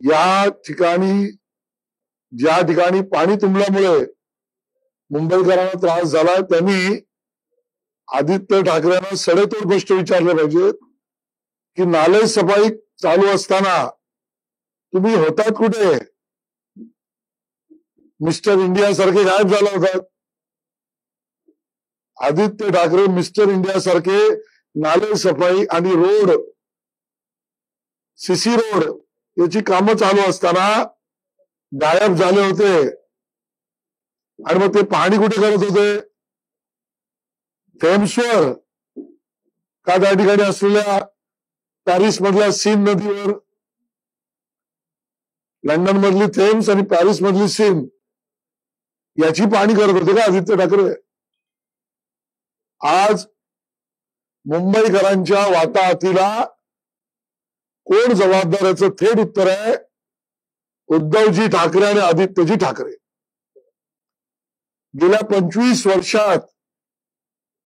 या ठिकाणी ज्या ठिकाणी पाणी तुंबल्यामुळे मुंबईकरांना त्रास झाला त्यांनी आदित्य ठाकरेंना सडेतोड प्रश्न विचारले पाहिजेत की नाले सफाई चालू असताना तुम्ही होतात कुठे? मिस्टर इंडिया सारखे गायब झाला होतात. आदित्य ठाकरे मिस्टर इंडिया सारखे नाले सफाई आणि रोड सीसी रोड याची कामं चालू असताना गायब झाले होते. आणि मग ते पाहणी कुठे करत होते? थेम्सवर का त्या ठिकाणी असलेल्या पॅरिस मधल्या सीन नदीवर? लंडन मधली थेम्स आणि पॅरिस मधली सीन याची पाहणी करत होते का आदित्य ठाकरे? आज मुंबईकरांच्या वाताहतीला कोण जबाबदार याचं थेट उत्तर आहे उद्धवजी ठाकरे आणि आदित्यजी ठाकरे. गेल्या 25 वर्षात